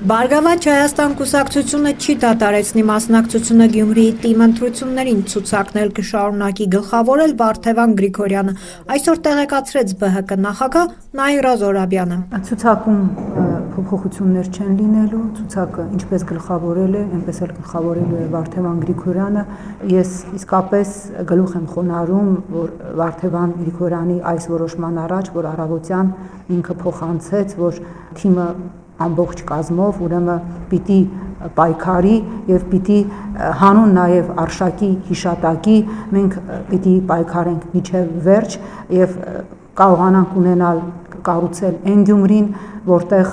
Բարգավաճ Հայաստան կուսակցությունը չի դադարեցնի մասնակցությունը Գյումրիի ՏԻՄ ընտրություններին, ցուցակներ կշարունակի, գլխավորել Վարդևան Գրիգորյանը, այսօր տեղեկացրեց ԲՀԿ նախագահ Նաիրա Զոհրաբյանը։ Ցուցակում փոփոխություններ չեն լինելու, ցուցակը ինչպես գլխավորել է, այնպես էլ գլխավորելու է Վարդևան Գրիգորյանը։ Ես իսկապես գլուխ եմ խոնարհում, որ Վարդևան Գրիգորյանի այս որոշման առաջ, որ առավոտյան ինքը փոխանցեց, որ թիմը ամբողջ կազմով ուրեմն պիտի պայքարի եւ պիտի հանուն նաեւ Արշակի հիշատակի մենք պիտի պայքարենք մինչեւ վերջ եւ կարողանանք ունենալ կառուցել այն Գյումրին, որտեղ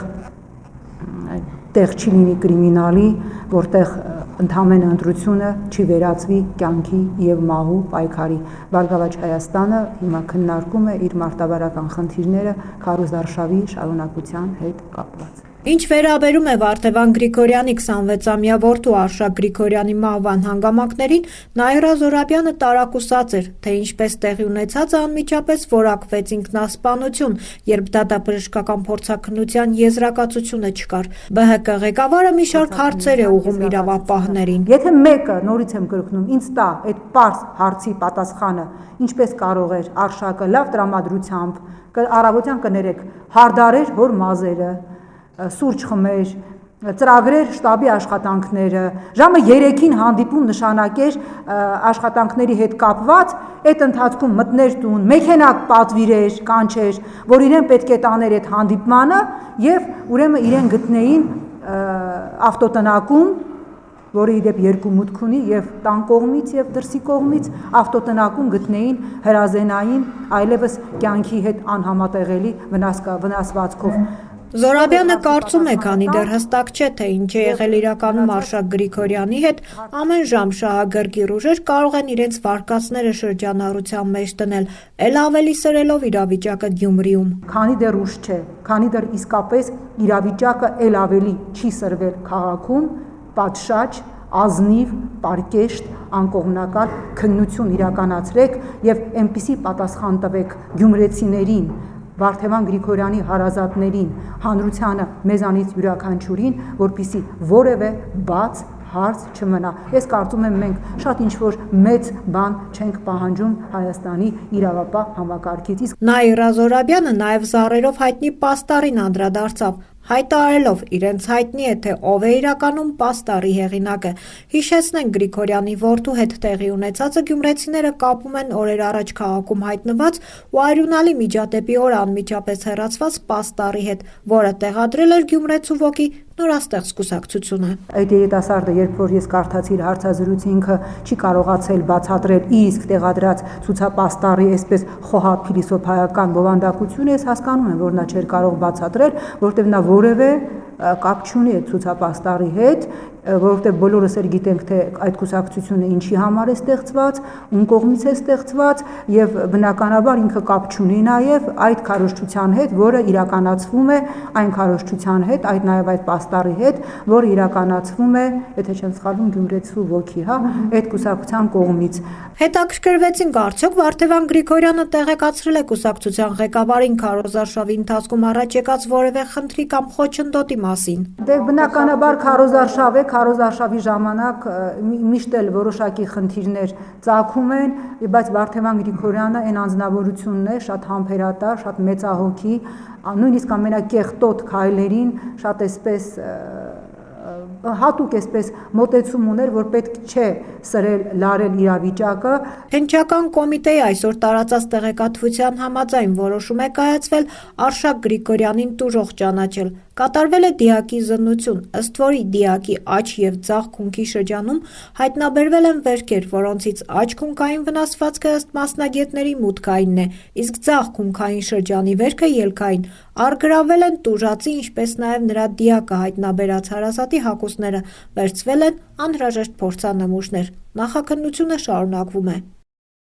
տեղ չի լինի կրիմինալի, որտեղ ընդհանրեն ընտրությունը չի վերածվի կյանքի եւ մահու պայքարի։ Բարգավաճ Հայաստանը հիմա քննարկում է իր մարտավարական խնդիրները քարոզարշավի շարունակության հետ կապված։ Ինչ վերաբերում է Վարդևան Գրիգորյանի 26-ամյա որդու Արշակ Գրիգորյանի մահվան հանգամանքներին, Նաիրա Զոհրաբյանը տարակուսած էր, թե ինչպես տեղի ունեցածը անմիջապես որակվեց ինքնասպանություն, երբ դատաբժշկական փորձաքննության եզրակացությունը չկար։ ԲՀԿ ղեկավարը մի շարք հարցեր է ուղղում իրավապահներին։ Եթե մեկը նորից եմ կրկնում, ինձ տա այդ պարզ հարցի պատասխանը, ինչպես կարող էր Արշակը լավ տրամադրությամբ առավոտյան կներեք հարդարեր հոր մազերը, սուրճ խմեր, ծրագրեր շտաբի աշխատանքները, ժամը 3-ին հանդիպում նշանակեր աշխատանքների հետ կապված, այդ ընթացքում մտներ տուն, մեքենա պատվիրեր, կանչեր, որ իրեն պետք է տաներ այդ հանդիպմանը եւ ուրեմն իրեն գտնեին ավտոտնակում, որը իդեպ երկու մուտք ունի եւ տան կողմից եւ դրսի կողմից ավտոտնակում գտնեին հրազենային այլևս կյանքի հետ անհամատեղելի վնասվածքով։ Զոհրաբյանը կարծում է, քանի դեռ հստակ չէ, թե ինչ է եղել իրականում Արշակ Գրիգորյանի հետ, ամեն ժամ շահագրգիռ ուժեր կարող են իրենց վարկածները շրջանառության մեջ դնել, էլ ավելի սրելով իրավիճակը Գյումրիում։ Քանի դեռ ուշ չէ, քանի դեռ իսկապես իրավիճակը էլ ավելի չի սրվել քաղաքում, պատշաճ, ազնիվ, պարկեշտ, անկողմնակալ քննություն իրականացրեք եւ այնպիսի պատասխան տվեք գյումրեցիներին, Վարդևան Գրիգորյանի հարազատներին, հանրությանը, մեզանից յուրաքանչյուրին, որպեսզի որևէ բաց հարց չմնա։ Ես կարծում եմ մենք շատ ինչ-որ մեծ բան չենք պահանջում Հայաստանի իրավապահ համակարգից։ Նաիրա Զոհրաբյանը նաև զառերով հայտնի պաստառին անդրադարձավ, հայտարարելով իրենց հայտնի է, թե ով է իրականում պաստառի հեղինակը։ Հիշեցնենք Գրիգորյանի որդու հետ տեղի ունեցածը գյումրեցիները կապում են օրեր առաջ քաղաքում հայտնված ու արյունալի միջադեպի օր անմիջապես հեռացված պաստառի հետ, որը տեղադրել էր գյումրեցու ոգի նորաստեղծ կուսակցությունը։ Այդ երիտասարդը, երբ որ ես կարդացի իր հարցազրույցը, ինքը չի կարողացել բացատրել իսկ տեղադրած ցուցապաստառի այսպես խոհապ փիլիսոփայական բովանդակությունը, ես հասկանում եմ, որ նա չէր կարող բացատրել, որտեղ նա որևէ կապ չունի այդ ցուցապաստառի հետ, որովհետև բոլորս էլ գիտենք, թե այդ կուսակցությունը ինչի համար է ստեղծված, ում կողմից է ստեղծված եւ բնականաբար ինքը կապ չունի նաեւ այդ քարոզչության հետ, որը իրականացվում է այն քարոզչության հետ, այդ նաեւ այդ պաստառի հետ, որը իրականացվում է, եթե չեմ սխալվում, գյումրեցու ոգի, հա, այդ կուսակցության կողմից։ Հետաքրքրվեցինք, արդյոք Վարդևան Գրիգորյանը տեղեկացրել է կուսակցության ղեկավարին քարոզարշավի ընթացքում առաջ եկած որևէ խնդրի կամ խոչընդոտի մասին։ Դե բնականաբար քարոզարշավ է, քարոզարշավի ժամանակ միշտ էլ որոշակի խնդիրներ ծագում են, բայց Վարդևան Գրիգորյանը այն անձնավորությունն է, շատ համբերատար, շատ մեծահոգի, նույնիսկ ամենակեղտոտ քայլերին շատ էսպես հատուկ էսպես մոտեցում ուներ, որ պետք չէ սրել լարել իրավիճակը։ Հնչական կոմիտեի այսօր տարածած տեղեկատվության համաձայն որոշում է կայացվել Արշակ Գրիգորյանին տուժող ճանաչել։ Կատարվել է դիակի զննություն, ըստ որի դիակի աջ եւ ձախ քունքի շրջանում հայտնաբերվել են վերքեր, որոնցից աջ քունքային վնասվածքը ըստ մասնագետների մուտքայինն է, իսկ ձախ քունքային շրջանի վերքը ելքային։ Առգրավել են տուժածի, ինչպես նաեւ նրա դիակը հայտնաբերած հարազատի հագուստները, վերցվել են անհրաժեշտ փորձանմուշներ։ Նախաքննությունը շարունակվում է։